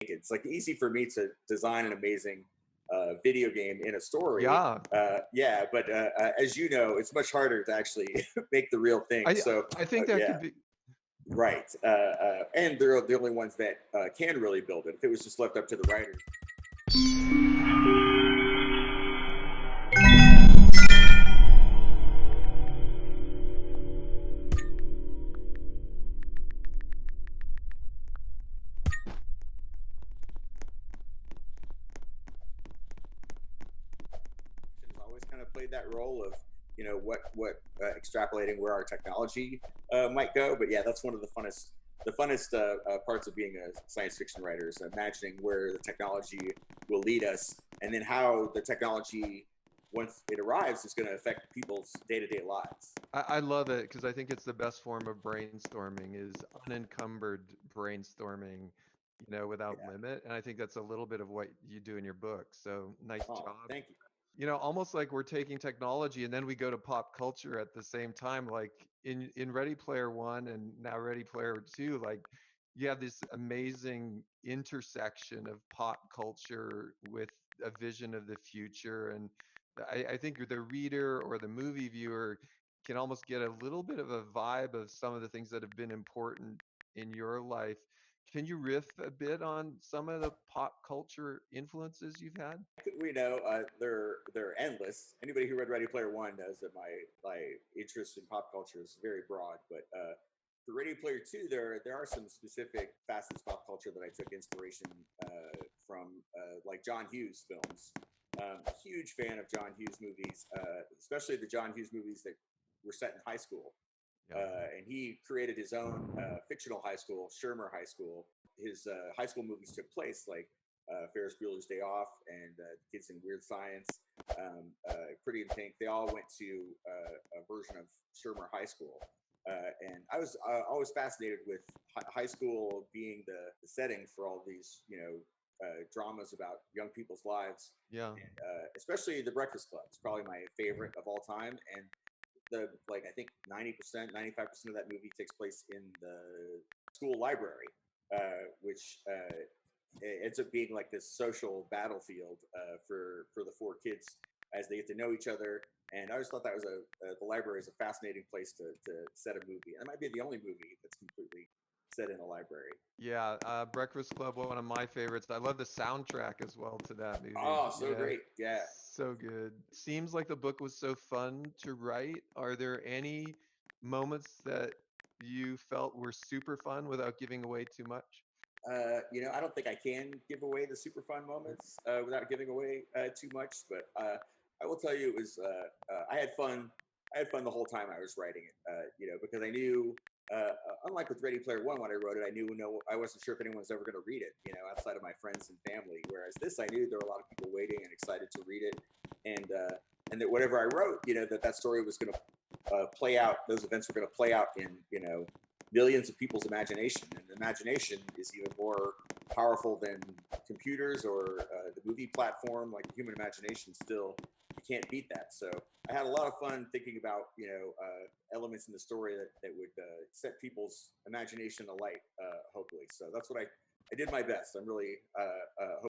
It's like easy for me to design an amazing video game in a story. Yeah, Yeah, but as you know, it's much harder to actually make the real thing. I So I think that yeah, could be. right. And they're the only ones that can really build it. If it was just left up to the writers. Has always kind of played that role of what extrapolating where our technology might go. But yeah, that's one of the funnest parts of being a science fiction writer is imagining where the technology will lead us, and then how the technology, once it arrives, is going to affect people's day-to-day lives. I love it because I think it's the best form of brainstorming is unencumbered brainstorming, without Yeah. limit. And I think that's a little bit of what you do in your book. So nice Oh, job. thank you. Almost like we're taking technology and then we go to pop culture at the same time, like in Ready Player One and now Ready Player Two, like you have this amazing intersection of pop culture with a vision of the future. And I think the reader or the movie viewer can almost get a little bit of a vibe of some of the things that have been important in your life. Can you riff a bit on some of the pop culture influences you've had? We know they're endless. Anybody who read Ready Player One knows that my interest in pop culture is very broad. But for Ready Player Two, there are some specific facets of pop culture that I took inspiration from, like John Hughes films. Huge fan of John Hughes movies, especially the John Hughes movies that were set in high school. Yeah. And he created his own fictional high school, Shermer High School. His high school movies took place like Ferris Bueller's Day Off and Kids in Weird Science, Pretty in Pink. They all went to a version of Shermer High School. And I was always fascinated with high school being the setting for all these, dramas about young people's lives. Yeah. And especially The Breakfast Club. It's probably my favorite of all time. And I think 90%, 95% of that movie takes place in the school library, which it ends up being like this social battlefield for the four kids as they get to know each other. And I always thought that was the library is a fascinating place to set a movie. And it might be the only movie that's completely set in a library. Yeah, Breakfast Club, one of my favorites. I love the soundtrack as well to that movie. Oh, so great! Yeah. So good. Seems like the book was so fun to write. Are there any moments that you felt were super fun without giving away too much? I don't think I can give away the super fun moments without giving away too much, but I will tell you it was I had fun. I had fun the whole time I was writing it. Because I knew, unlike with Ready Player One, when I wrote it, I knew I wasn't sure if anyone was ever going to read it. Outside of my friends and family. Whereas this, I knew there were a lot of people waiting and excited to read it, and that whatever I wrote, that story was going to play out. Those events were going to play out in millions of people's imagination, and imagination is even more powerful than computers or the movie platform. Like the human imagination, still you can't beat that. So I had a lot of fun thinking about elements in the story that would set people's imagination alight, hopefully. So that's what I did my best. I'm really